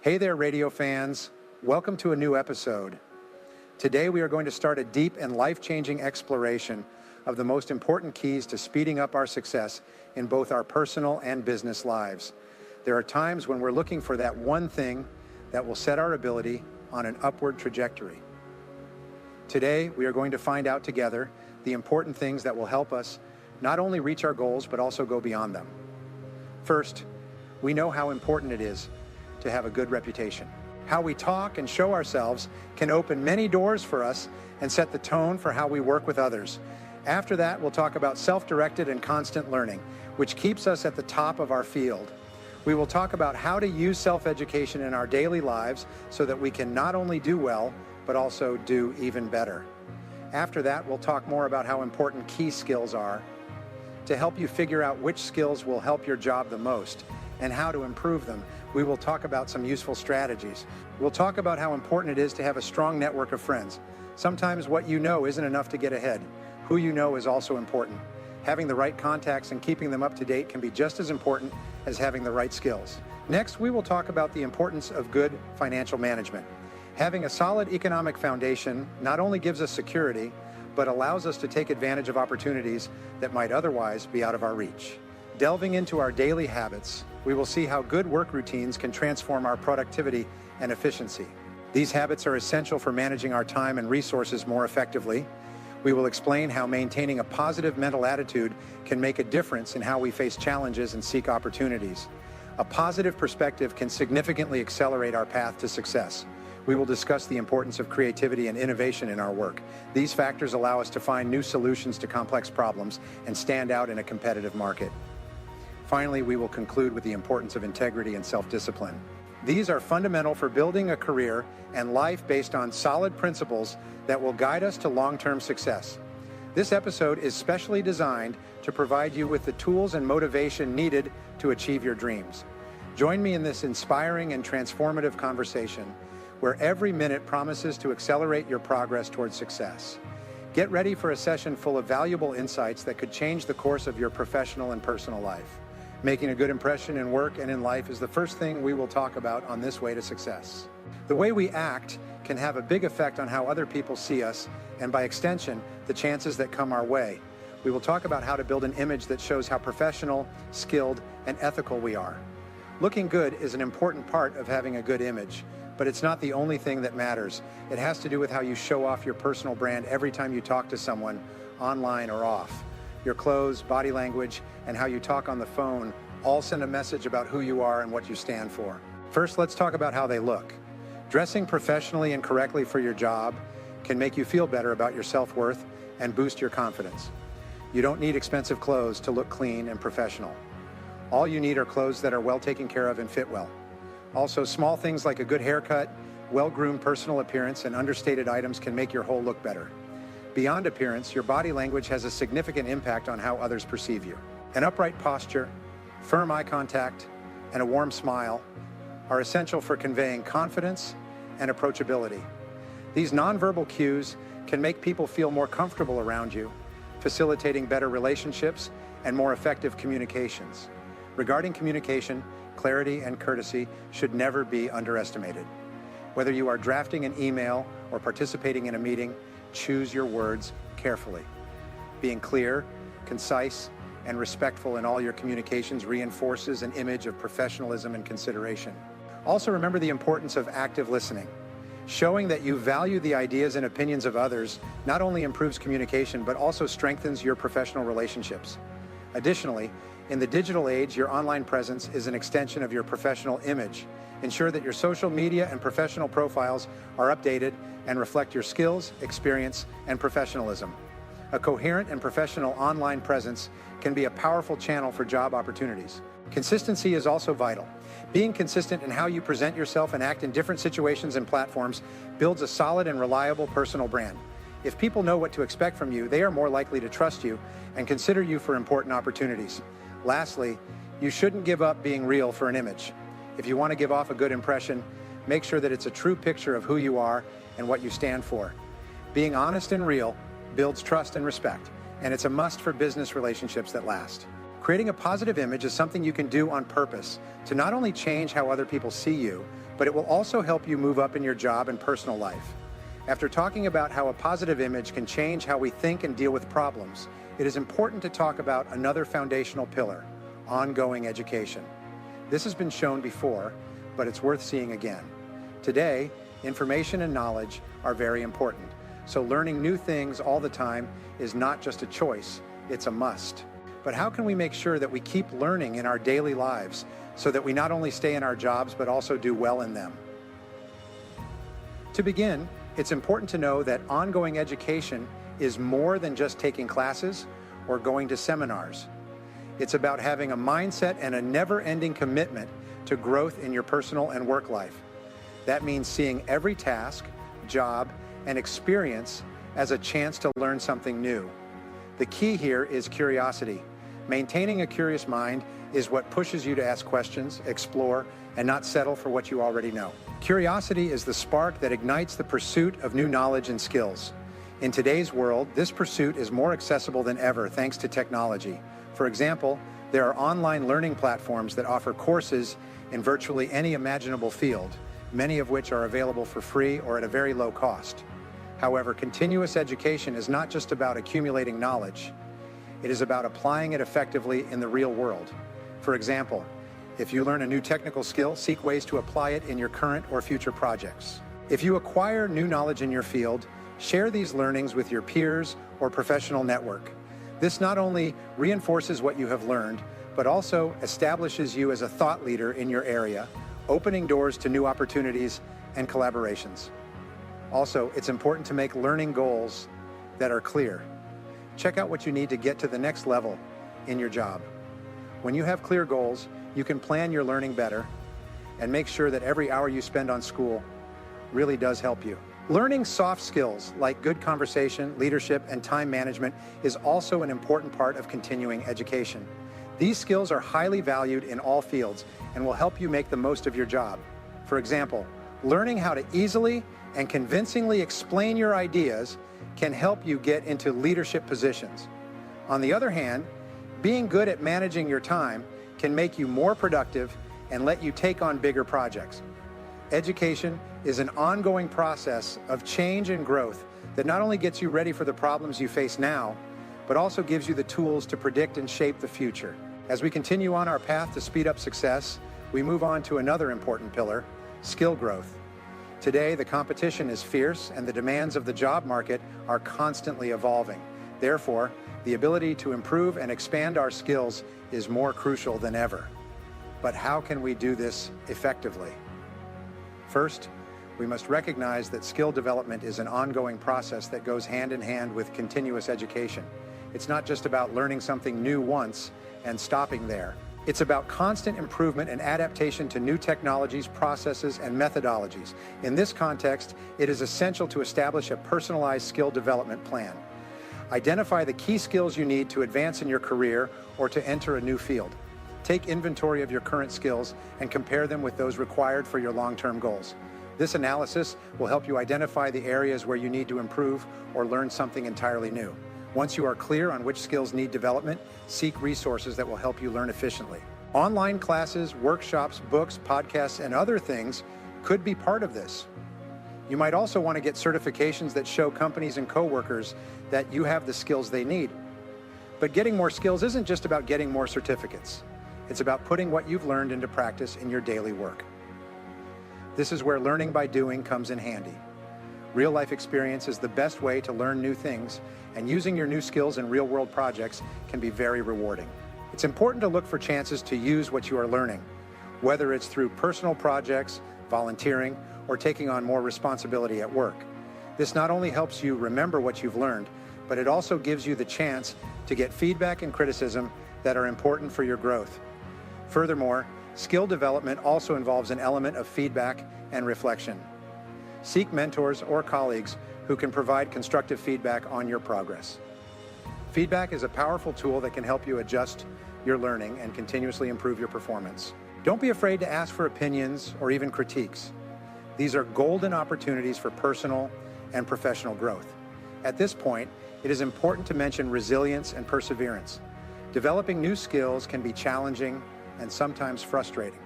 Hey there, radio fans. Welcome to a new episode. Today we are going to start a deep and life-changing exploration of the most important keys to speeding up our success in both our personal and business lives. There are times when we're looking for that one thing that will set our ability on an upward trajectory. Today we are going to find out together the important things that will help us not only reach our goals but also go beyond them. First, we know how important it is to have a good reputation. How we talk and show ourselves can open many doors for us and set the tone for how we work with others. After that, we'll talk about self-directed and constant learning, which keeps us at the top of our field. We will talk about how to use self-education in our daily lives so that we can not only do well, but also do even better. After that, we'll talk more about how important key skills are to help you figure out which skills will help your job the most and how to improve them. We will talk about some useful strategies. We'll talk about how important it is to have a strong network of friends. Sometimes what you know isn't enough to get ahead. Who you know is also important. Having the right contacts and keeping them up to date can be just as important as having the right skills. Next, we will talk about the importance of good financial management. Having a solid economic foundation not only gives us security, but allows us to take advantage of opportunities that might otherwise be out of our reach. Delving into our daily habits, we will see how good work routines can transform our productivity and efficiency. These habits are essential for managing our time and resources more effectively. We will explain how maintaining a positive mental attitude can make a difference in how we face challenges and seek opportunities. A positive perspective can significantly accelerate our path to success. We will discuss the importance of creativity and innovation in our work. These factors allow us to find new solutions to complex problems and stand out in a competitive market. Finally, we will conclude with the importance of integrity and self-discipline. These are fundamental for building a career and life based on solid principles that will guide us to long-term success. This episode is specially designed to provide you with the tools and motivation needed to achieve your dreams. Join me in this inspiring and transformative conversation where every minute promises to accelerate your progress towards success. Get ready for a session full of valuable insights that could change the course of your professional and personal life. Making a good impression in work and in life is the first thing we will talk about on this way to success. The way we act can have a big effect on how other people see us, and by extension, the chances that come our way. We will talk about how to build an image that shows how professional, skilled, and ethical we are. Looking good is an important part of having a good image, but it's not the only thing that matters. It has to do with how you show off your personal brand every time you talk to someone, online or off. Your clothes, body language, and how you talk on the phone all send a message about who you are and what you stand for. First, let's talk about how they look. Dressing professionally and correctly for your job can make you feel better about your self-worth and boost your confidence. You don't need expensive clothes to look clean and professional. All you need are clothes that are well taken care of and fit well. Also, small things like a good haircut, well-groomed personal appearance, and understated items can make your whole look better. Beyond appearance, your body language has a significant impact on how others perceive you. An upright posture, firm eye contact, and a warm smile are essential for conveying confidence and approachability. These nonverbal cues can make people feel more comfortable around you, facilitating better relationships and more effective communications. Regarding communication, clarity and courtesy should never be underestimated. Whether you are drafting an email or participating in a meeting, choose your words carefully. Being clear, concise, and respectful in all your communications reinforces an image of professionalism and consideration. Also, remember the importance of active listening. Showing that you value the ideas and opinions of others not only improves communication, but also strengthens your professional relationships. Additionally, in the digital age, your online presence is an extension of your professional image. Ensure that your social media and professional profiles are updated and reflect your skills, experience, and professionalism. A coherent and professional online presence can be a powerful channel for job opportunities. Consistency is also vital. Being consistent in how you present yourself and act in different situations and platforms builds a solid and reliable personal brand. If people know what to expect from you, they are more likely to trust you and consider you for important opportunities. Lastly, you shouldn't give up being real for an image. If you want to give off a good impression, make sure that it's a true picture of who you are and what you stand for. Being honest and real builds trust and respect, and it's a must for business relationships that last. Creating a positive image is something you can do on purpose to not only change how other people see you, but it will also help you move up in your job and personal life. After talking about how a positive image can change how we think and deal with problems, it is important to talk about another foundational pillar, ongoing education. This has been shown before, but it's worth seeing again. Today, information and knowledge are very important, so learning new things all the time is not just a choice, it's a must. But how can we make sure that we keep learning in our daily lives so that we not only stay in our jobs, but also do well in them? To begin, it's important to know that ongoing education is more than just taking classes or going to seminars. It's about having a mindset and a never-ending commitment to growth in your personal and work life. That means seeing every task, job, and experience as a chance to learn something new. The key here is curiosity. Maintaining a curious mind is what pushes you to ask questions, explore, and not settle for what you already know. Curiosity is the spark that ignites the pursuit of new knowledge and skills. In today's world, this pursuit is more accessible than ever thanks to technology. For example, there are online learning platforms that offer courses in virtually any imaginable field, many of which are available for free or at a very low cost. However, continuous education is not just about accumulating knowledge. It is about applying it effectively in the real world. For example, if you learn a new technical skill, seek ways to apply it in your current or future projects. If you acquire new knowledge in your field, share these learnings with your peers or professional network. This not only reinforces what you have learned, but also establishes you as a thought leader in your area, opening doors to new opportunities and collaborations. Also, it's important to make learning goals that are clear. Check out what you need to get to the next level in your job. When you have clear goals, you can plan your learning better and make sure that every hour you spend on school really does help you. Learning soft skills like good conversation, leadership, and time management is also an important part of continuing education. These skills are highly valued in all fields and will help you make the most of your job. For example, learning how to easily and convincingly explain your ideas can help you get into leadership positions. On the other hand, being good at managing your time can make you more productive and let you take on bigger projects. Education is an ongoing process of change and growth that not only gets you ready for the problems you face now, but also gives you the tools to predict and shape the future. As we continue on our path to speed up success, we move on to another important pillar, skill growth. Today, the competition is fierce and the demands of the job market are constantly evolving. Therefore, the ability to improve and expand our skills is more crucial than ever. But how can we do this effectively? First, we must recognize that skill development is an ongoing process that goes hand in hand with continuous education. It's not just about learning something new once and stopping there. It's about constant improvement and adaptation to new technologies, processes, and methodologies. In this context, it is essential to establish a personalized skill development plan. Identify the key skills you need to advance in your career or to enter a new field. Take inventory of your current skills and compare them with those required for your long-term goals. This analysis will help you identify the areas where you need to improve or learn something entirely new. Once you are clear on which skills need development, seek resources that will help you learn efficiently. Online classes, workshops, books, podcasts, and other things could be part of this. You might also want to get certifications that show companies and coworkers that you have the skills they need. But getting more skills isn't just about getting more certificates. It's about putting what you've learned into practice in your daily work. This is where learning by doing comes in handy. Real-life experience is the best way to learn new things, and using your new skills in real-world projects can be very rewarding. It's important to look for chances to use what you are learning, whether it's through personal projects, volunteering, or taking on more responsibility at work. This not only helps you remember what you've learned, but it also gives you the chance to get feedback and criticism that are important for your growth. Furthermore, skill development also involves an element of feedback and reflection. Seek mentors or colleagues who can provide constructive feedback on your progress. Feedback is a powerful tool that can help you adjust your learning and continuously improve your performance. Don't be afraid to ask for opinions or even critiques. These are golden opportunities for personal and professional growth. At this point, it is important to mention resilience and perseverance. Developing new skills can be challenging and sometimes frustrating.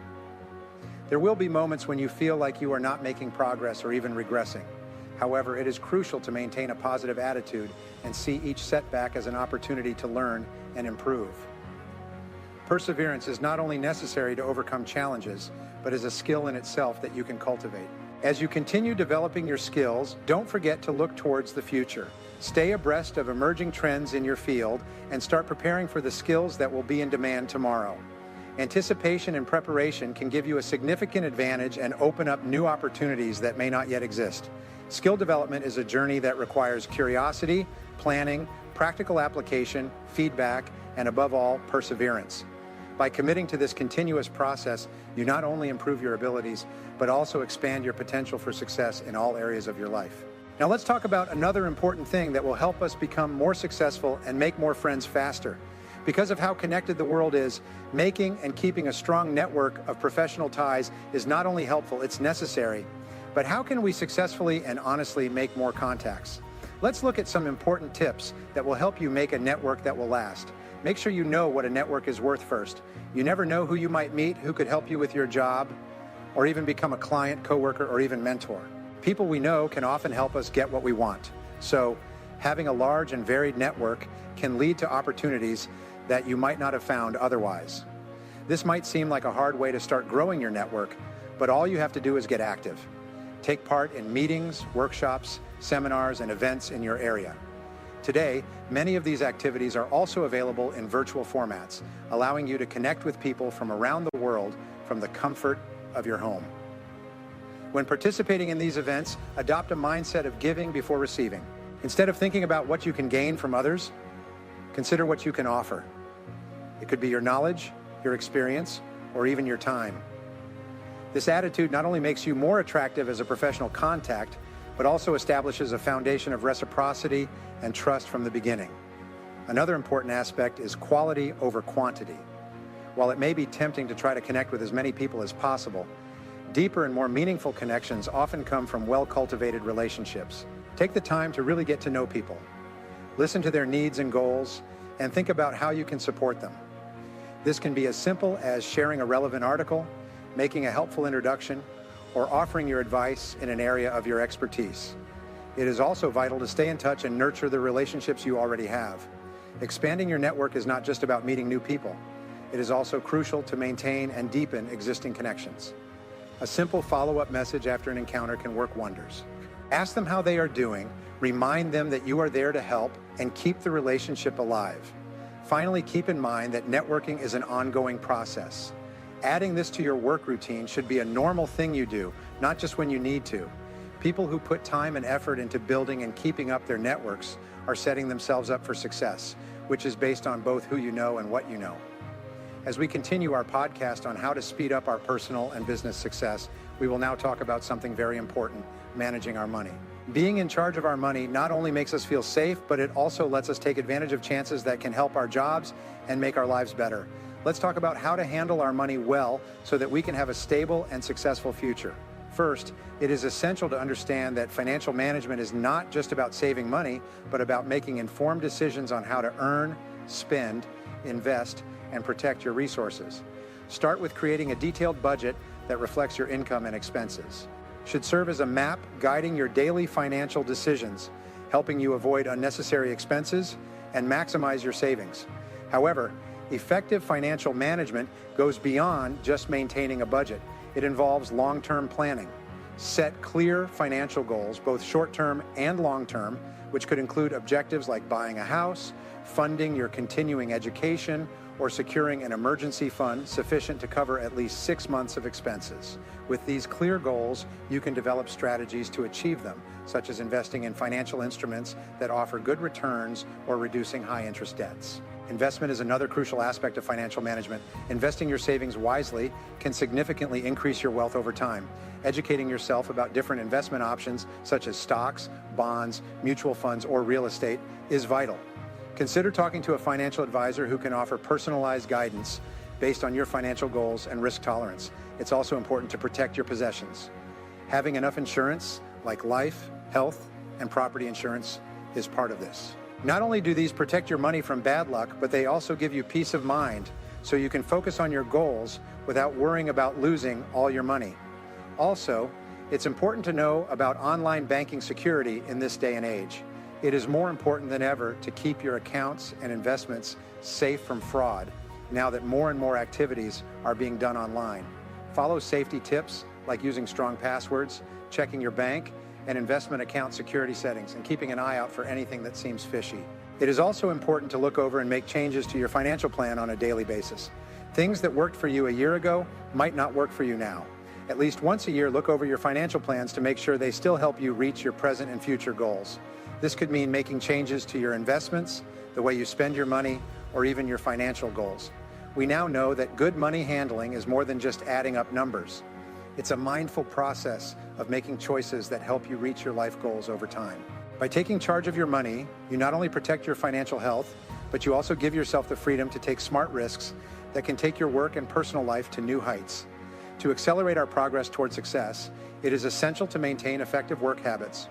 There will be moments when you feel like you are not making progress or even regressing. However, it is crucial to maintain a positive attitude and see each setback as an opportunity to learn and improve. Perseverance is not only necessary to overcome challenges, but is a skill in itself that you can cultivate. As you continue developing your skills, don't forget to look towards the future. Stay abreast of emerging trends in your field and start preparing for the skills that will be in demand tomorrow. Anticipation and preparation can give you a significant advantage and open up new opportunities that may not yet exist. Skill development is a journey that requires curiosity, planning, practical application, feedback, and above all, perseverance. By committing to this continuous process, you not only improve your abilities, but also expand your potential for success in all areas of your life. Now let's talk about another important thing that will help us become more successful and make more friends faster. Because of how connected the world is, making and keeping a strong network of professional ties is not only helpful, it's necessary. But how can we successfully and honestly make more contacts? Let's look at some important tips that will help you make a network that will last. Make sure you know what a network is worth first. You never know who you might meet, who could help you with your job, or even become a client, coworker, or even mentor. People we know can often help us get what we want. So, having a large and varied network can lead to opportunities that you might not have found otherwise. This might seem like a hard way to start growing your network, but all you have to do is get active. Take part in meetings, workshops, seminars, and events in your area. Today, many of these activities are also available in virtual formats, allowing you to connect with people from around the world from the comfort of your home. When participating in these events, adopt a mindset of giving before receiving. Instead of thinking about what you can gain from others, consider what you can offer. It could be your knowledge, your experience, or even your time. This attitude not only makes you more attractive as a professional contact, but also establishes a foundation of reciprocity and trust from the beginning. Another important aspect is quality over quantity. While it may be tempting to try to connect with as many people as possible, deeper and more meaningful connections often come from well-cultivated relationships. Take the time to really get to know people. Listen to their needs and goals, and think about how you can support them. This can be as simple as sharing a relevant article, making a helpful introduction, or offering your advice in an area of your expertise. It is also vital to stay in touch and nurture the relationships you already have. Expanding your network is not just about meeting new people. It is also crucial to maintain and deepen existing connections. A simple follow-up message after an encounter can work wonders. Ask them how they are doing, remind them that you are there to help, and keep the relationship alive. Finally, keep in mind that networking is an ongoing process. Adding this to your work routine should be a normal thing you do, not just when you need to. People who put time and effort into building and keeping up their networks are setting themselves up for success, which is based on both who you know and what you know. As we continue our podcast on how to speed up our personal and business success, we will now talk about something very important: managing our money. Being in charge of our money not only makes us feel safe, but it also lets us take advantage of chances that can help our jobs and make our lives better. Let's talk about how to handle our money well so that we can have a stable and successful future. First, it is essential to understand that financial management is not just about saving money, but about making informed decisions on how to earn, spend, invest, and protect your resources. Start with creating a detailed budget that reflects your income and expenses. Should serve as a map guiding your daily financial decisions, helping you avoid unnecessary expenses and maximize your savings. However, effective financial management goes beyond just maintaining a budget. It involves long-term planning. Set clear financial goals, both short-term and long-term, which could include objectives like buying a house, funding your continuing education, or securing an emergency fund sufficient to cover at least 6 months of expenses. With these clear goals, you can develop strategies to achieve them, such as investing in financial instruments that offer good returns or reducing high-interest debts. Investment is another crucial aspect of financial management. Investing your savings wisely can significantly increase your wealth over time. Educating yourself about different investment options, such as stocks, bonds, mutual funds, or real estate, is vital. Consider talking to a financial advisor who can offer personalized guidance based on your financial goals and risk tolerance. It's also important to protect your possessions. Having enough insurance, like life, health, and property insurance, is part of this. Not only do these protect your money from bad luck, but they also give you peace of mind so you can focus on your goals without worrying about losing all your money. Also, it's important to know about online banking security in this day and age. It is more important than ever to keep your accounts and investments safe from fraud now that more and more activities are being done online. Follow safety tips like using strong passwords, checking your bank and investment account security settings, and keeping an eye out for anything that seems fishy. It is also important to look over and make changes to your financial plan on a daily basis. Things that worked for you a year ago might not work for you now. At least once a year, look over your financial plans to make sure they still help you reach your present and future goals. This could mean making changes to your investments, the way you spend your money, or even your financial goals. We now know that good money handling is more than just adding up numbers. It's a mindful process of making choices that help you reach your life goals over time. By taking charge of your money, you not only protect your financial health, but you also give yourself the freedom to take smart risks that can take your work and personal life to new heights. To accelerate our progress toward success, it is essential to maintain effective work habits.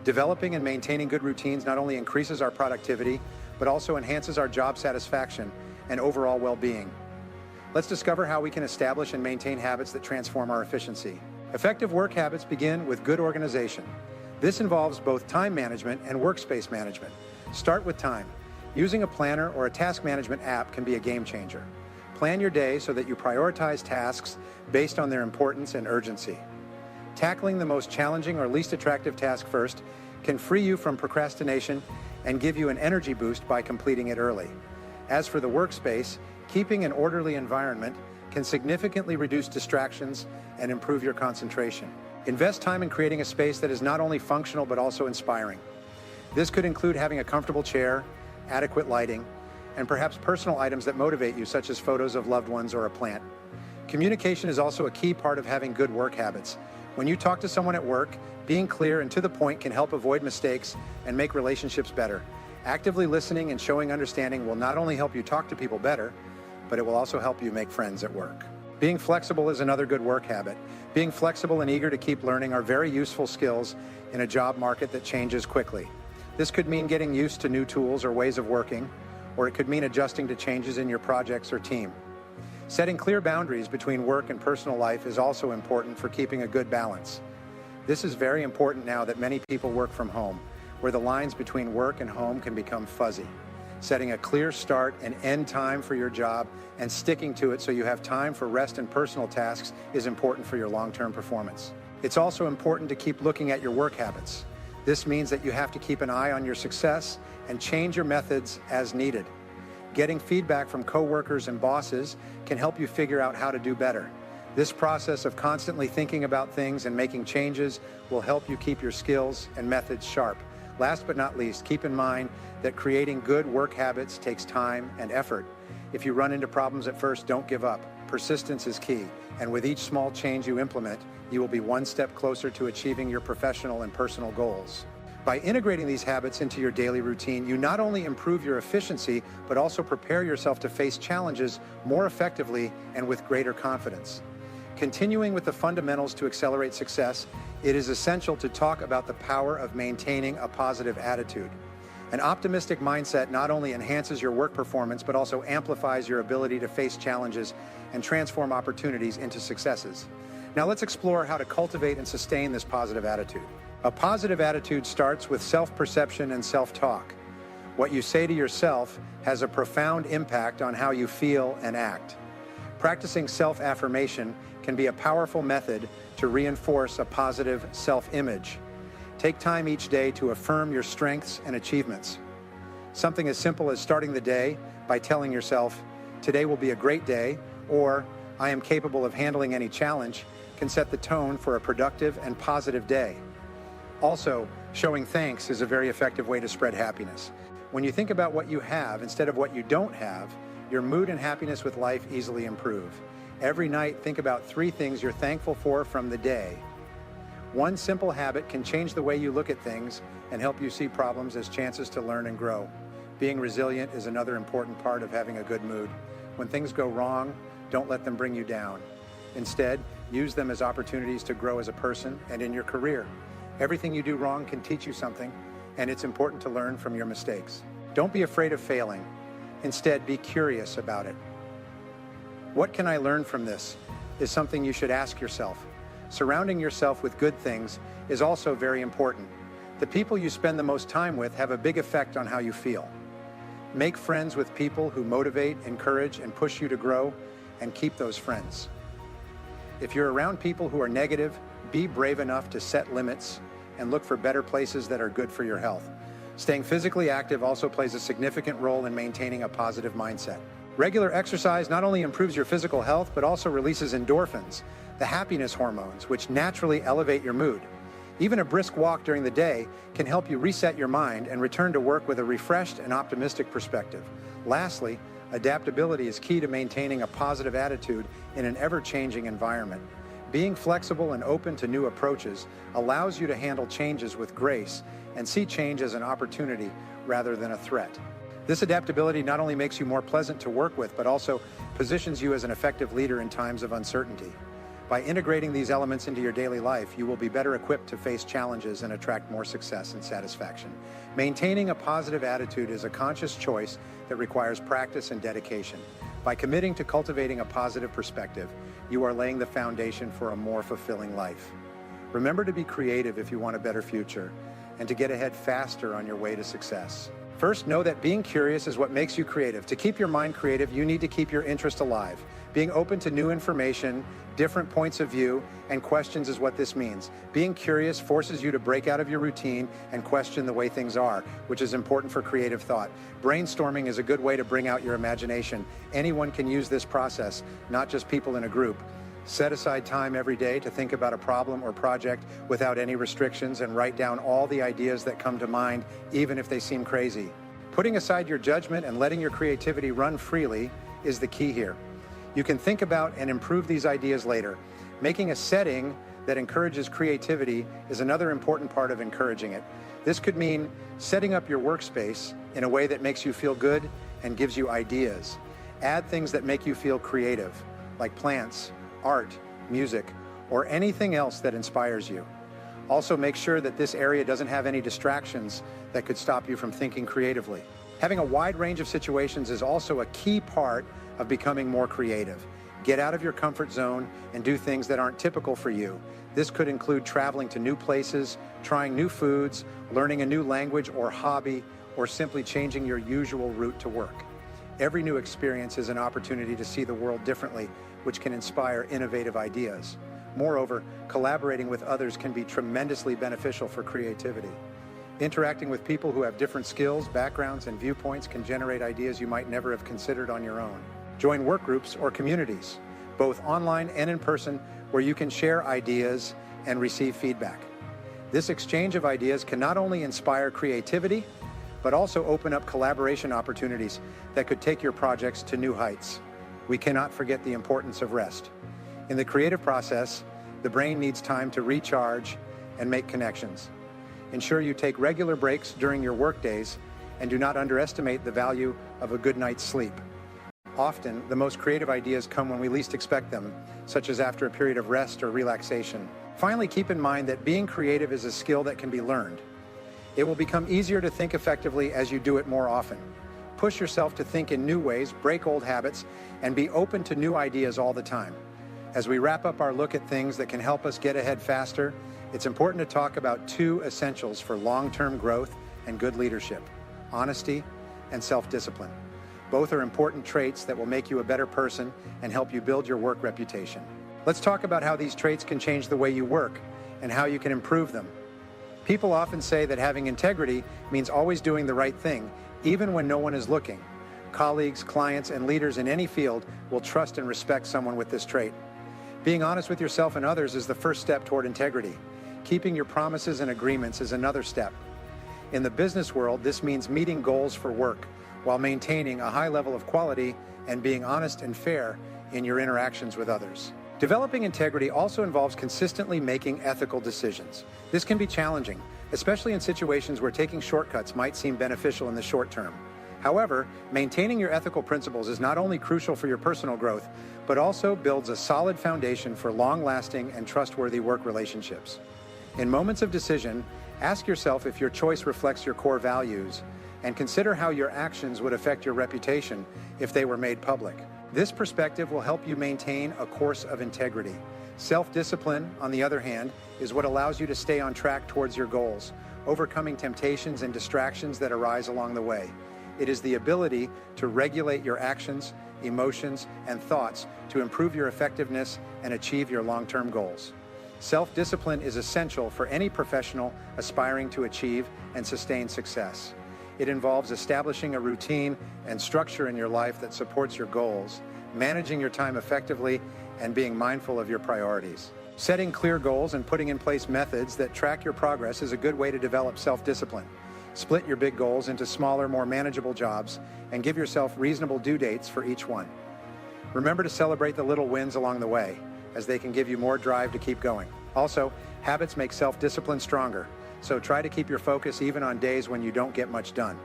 Developing and maintaining good routines not only increases our productivity, but also enhances our job satisfaction and overall well-being. Let's discover how we can establish and maintain habits that transform our efficiency. Effective work habits begin with good organization. This involves both time management and workspace management. Start with time. Using a planner or a task management app can be a game changer. Plan your day so that you prioritize tasks based on their importance and urgency. Tackling the most challenging or least attractive task first can free you from procrastination and give you an energy boost by completing it early. As for the workspace, keeping an orderly environment can significantly reduce distractions and improve your concentration. Invest time in creating a space that is not only functional but also inspiring. This could include having a comfortable chair, adequate lighting, and perhaps personal items that motivate you, such as photos of loved ones or a plant. Communication is also a key part of having good work habits. When you talk to someone at work, being clear and to the point can help avoid mistakes and make relationships better. Actively listening and showing understanding will not only help you talk to people better, but it will also help you make friends at work. Being flexible is another good work habit. Being flexible and eager to keep learning are very useful skills in a job market that changes quickly. This could mean getting used to new tools or ways of working, or it could mean adjusting to changes in your projects or team. Setting clear boundaries between work and personal life is also important for keeping a good balance. This is very important now that many people work from home, where the lines between work and home can become fuzzy. Setting a clear start and end time for your job and sticking to it so you have time for rest and personal tasks is important for your long-term performance. It's also important to keep looking at your work habits. This means that you have to keep an eye on your success and change your methods as needed. Getting feedback from coworkers and bosses can help you figure out how to do better. This process of constantly thinking about things and making changes will help you keep your skills and methods sharp. Last but not least, keep in mind that creating good work habits takes time and effort. If you run into problems at first, don't give up. Persistence is key, and with each small change you implement, you will be one step closer to achieving your professional and personal goals. By integrating these habits into your daily routine, you not only improve your efficiency, but also prepare yourself to face challenges more effectively and with greater confidence. Continuing with the fundamentals to accelerate success, it is essential to talk about the power of maintaining a positive attitude. An optimistic mindset not only enhances your work performance, but also amplifies your ability to face challenges and transform opportunities into successes. Now let's explore how to cultivate and sustain this positive attitude. A positive attitude starts with self-perception and self-talk. What you say to yourself has a profound impact on how you feel and act. Practicing self-affirmation can be a powerful method to reinforce a positive self-image. Take time each day to affirm your strengths and achievements. Something as simple as starting the day by telling yourself, "Today will be a great day," or "I am capable of handling any challenge," can set the tone for a productive and positive day. Also, showing thanks is a very effective way to spread happiness. When you think about what you have instead of what you don't have, your mood and happiness with life easily improve. Every night, think about 3 things you're thankful for from the day. One simple habit can change the way you look at things and help you see problems as chances to learn and grow. Being resilient is another important part of having a good mood. When things go wrong, don't let them bring you down. Instead, use them as opportunities to grow as a person and in your career. Everything you do wrong can teach you something, and it's important to learn from your mistakes. Don't be afraid of failing. Instead, be curious about it. What can I learn from this is something you should ask yourself. Surrounding yourself with good things is also very important. The people you spend the most time with have a big effect on how you feel. Make friends with people who motivate, encourage, and push you to grow, and keep those friends. If you're around people who are negative, be brave enough to set limits and look for better places that are good for your health. Staying physically active also plays a significant role in maintaining a positive mindset. Regular exercise not only improves your physical health, but also releases endorphins, the happiness hormones, which naturally elevate your mood. Even a brisk walk during the day can help you reset your mind and return to work with a refreshed and optimistic perspective. Lastly, adaptability is key to maintaining a positive attitude in an ever-changing environment. Being flexible and open to new approaches allows you to handle changes with grace and see change as an opportunity rather than a threat. This adaptability not only makes you more pleasant to work with, but also positions you as an effective leader in times of uncertainty. By integrating these elements into your daily life, you will be better equipped to face challenges and attract more success and satisfaction. Maintaining a positive attitude is a conscious choice that requires practice and dedication. By committing to cultivating a positive perspective, you are laying the foundation for a more fulfilling life. Remember to be creative if you want a better future, and to get ahead faster on your way to success. First, know that being curious is what makes you creative. To keep your mind creative, you need to keep your interest alive. Being open to new information, different points of view, and questions is what this means. Being curious forces you to break out of your routine and question the way things are, which is important for creative thought. Brainstorming is a good way to bring out your imagination. Anyone can use this process, not just people in a group. Set aside time every day to think about a problem or project without any restrictions and write down all the ideas that come to mind, even if they seem crazy. Putting aside your judgment and letting your creativity run freely is the key here. You can think about and improve these ideas later. Making a setting that encourages creativity is another important part of encouraging it. This could mean setting up your workspace in a way that makes you feel good and gives you ideas. Add things that make you feel creative, like plants, art, music, or anything else that inspires you. Also, make sure that this area doesn't have any distractions that could stop you from thinking creatively. Having a wide range of situations is also a key part of becoming more creative. Get out of your comfort zone and do things that aren't typical for you. This could include traveling to new places, trying new foods, learning a new language or hobby, or simply changing your usual route to work. Every new experience is an opportunity to see the world differently, which can inspire innovative ideas. Moreover, collaborating with others can be tremendously beneficial for creativity. Interacting with people who have different skills, backgrounds, and viewpoints can generate ideas you might never have considered on your own. Join work groups or communities, both online and in person, where you can share ideas and receive feedback. This exchange of ideas can not only inspire creativity, but also open up collaboration opportunities that could take your projects to new heights. We cannot forget the importance of rest. In the creative process, the brain needs time to recharge and make connections. Ensure you take regular breaks during your work days and do not underestimate the value of a good night's sleep. Often, the most creative ideas come when we least expect them, such as after a period of rest or relaxation. Finally, keep in mind that being creative is a skill that can be learned. It will become easier to think effectively as you do it more often. Push yourself to think in new ways, break old habits, and be open to new ideas all the time. As we wrap up our look at things that can help us get ahead faster, it's important to talk about two essentials for long-term growth and good leadership: honesty and self-discipline. Both are important traits that will make you a better person and help you build your work reputation. Let's talk about how these traits can change the way you work and how you can improve them. People often say that having integrity means always doing the right thing, even when no one is looking. Colleagues, clients, and leaders in any field will trust and respect someone with this trait. Being honest with yourself and others is the first step toward integrity. Keeping your promises and agreements is another step. In the business world, this means meeting goals for work while maintaining a high level of quality and being honest and fair in your interactions with others. Developing integrity also involves consistently making ethical decisions. This can be challenging, especially in situations where taking shortcuts might seem beneficial in the short term. However, maintaining your ethical principles is not only crucial for your personal growth, but also builds a solid foundation for long-lasting and trustworthy work relationships. In moments of decision, ask yourself if your choice reflects your core values, and consider how your actions would affect your reputation if they were made public. This perspective will help you maintain a course of integrity. Self-discipline, on the other hand, is what allows you to stay on track towards your goals, overcoming temptations and distractions that arise along the way. It is the ability to regulate your actions, emotions, and thoughts to improve your effectiveness and achieve your long-term goals. Self-discipline is essential for any professional aspiring to achieve and sustain success. It involves establishing a routine and structure in your life that supports your goals, managing your time effectively, and being mindful of your priorities. Setting clear goals and putting in place methods that track your progress is a good way to develop self-discipline. Split your big goals into smaller, more manageable jobs and give yourself reasonable due dates for each one. Remember to celebrate the little wins along the way, as they can give you more drive to keep going. Also, habits make self-discipline stronger, so try to keep your focus even on days when you don't get much done.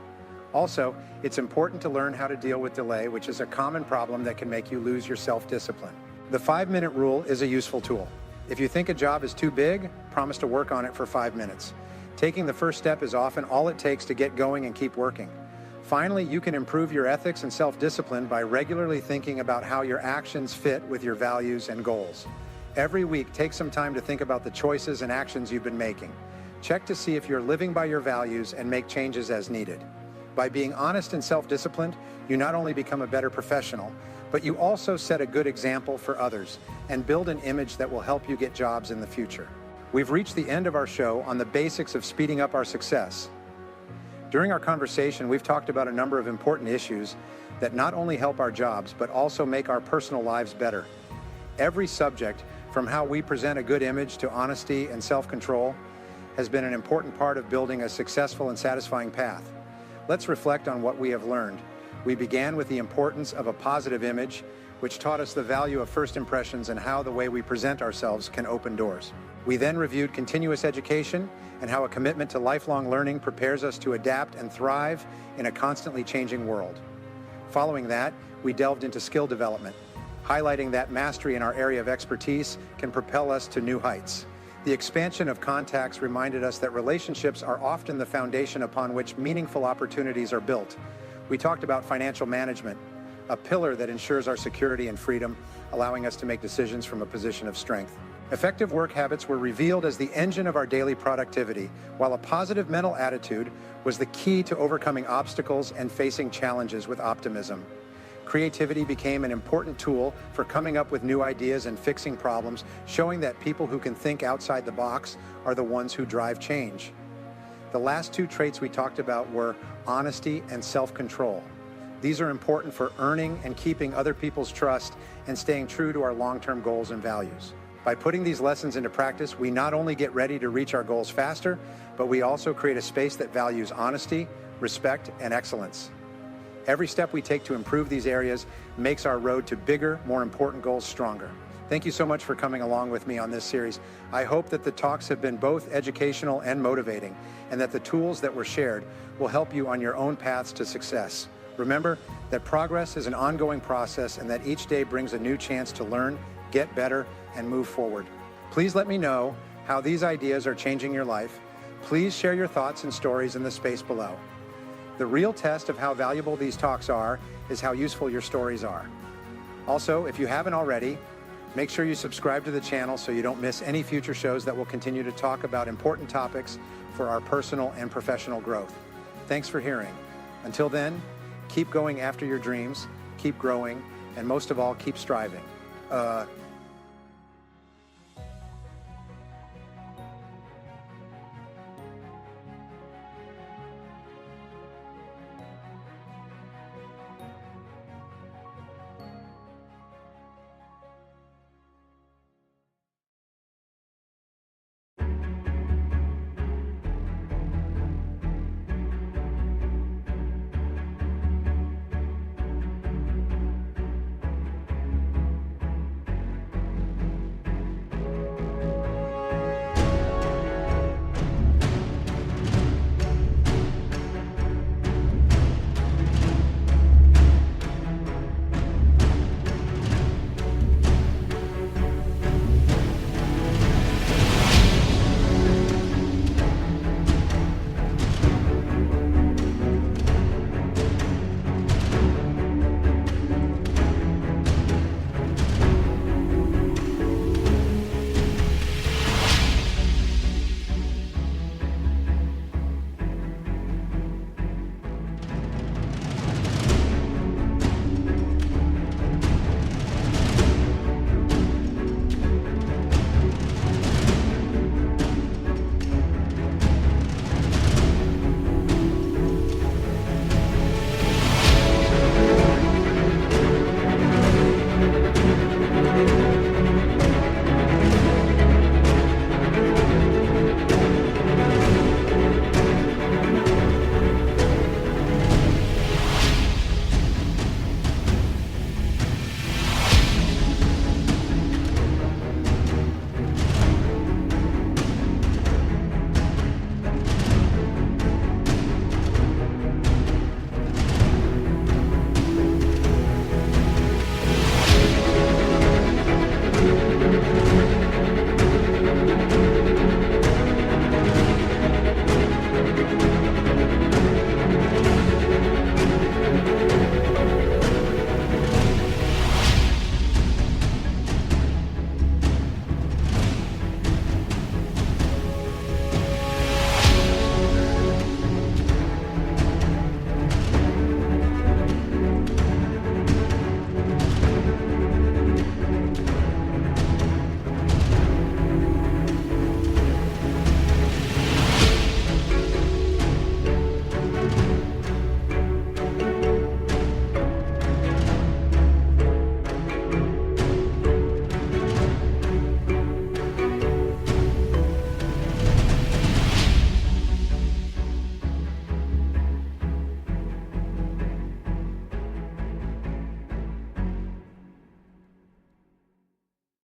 Also, it's important to learn how to deal with delay, which is a common problem that can make you lose your self-discipline. The 5-minute rule is a useful tool. If you think a job is too big, promise to work on it for 5 minutes. Taking the first step is often all it takes to get going and keep working. Finally, you can improve your ethics and self-discipline by regularly thinking about how your actions fit with your values and goals. Every week, take some time to think about the choices and actions you've been making. Check to see if you're living by your values and make changes as needed. By being honest and self-disciplined, you not only become a better professional, but you also set a good example for others and build an image that will help you get jobs in the future. We've reached the end of our show on the basics of speeding up our success. During our conversation, we've talked about a number of important issues that not only help our jobs, but also make our personal lives better. Every subject, from how we present a good image to honesty and self-control, has been an important part of building a successful and satisfying path. Let's reflect on what we have learned. We began with the importance of a positive image, which taught us the value of first impressions and how the way we present ourselves can open doors. We then reviewed continuous education and how a commitment to lifelong learning prepares us to adapt and thrive in a constantly changing world. Following that, we delved into skill development, highlighting that mastery in our area of expertise can propel us to new heights. The expansion of contacts reminded us that relationships are often the foundation upon which meaningful opportunities are built. We talked about financial management, a pillar that ensures our security and freedom, allowing us to make decisions from a position of strength. Effective work habits were revealed as the engine of our daily productivity, while a positive mental attitude was the key to overcoming obstacles and facing challenges with optimism. Creativity became an important tool for coming up with new ideas and fixing problems, showing that people who can think outside the box are the ones who drive change. The last two traits we talked about were honesty and self-control. These are important for earning and keeping other people's trust and staying true to our long-term goals and values. By putting these lessons into practice, we not only get ready to reach our goals faster, but we also create a space that values honesty, respect, and excellence. Every step we take to improve these areas makes our road to bigger, more important goals stronger. Thank you so much for coming along with me on this series. I hope that the talks have been both educational and motivating, and that the tools that were shared will help you on your own paths to success. Remember that progress is an ongoing process and that each day brings a new chance to learn, get better, and move forward. Please let me know how these ideas are changing your life. Please share your thoughts and stories in the space below. The real test of how valuable these talks are is how useful your stories are. Also, if you haven't already, make sure you subscribe to the channel so you don't miss any future shows that will continue to talk about important topics for our personal and professional growth. Thanks for hearing. Until then, keep going after your dreams, keep growing, and most of all, keep striving.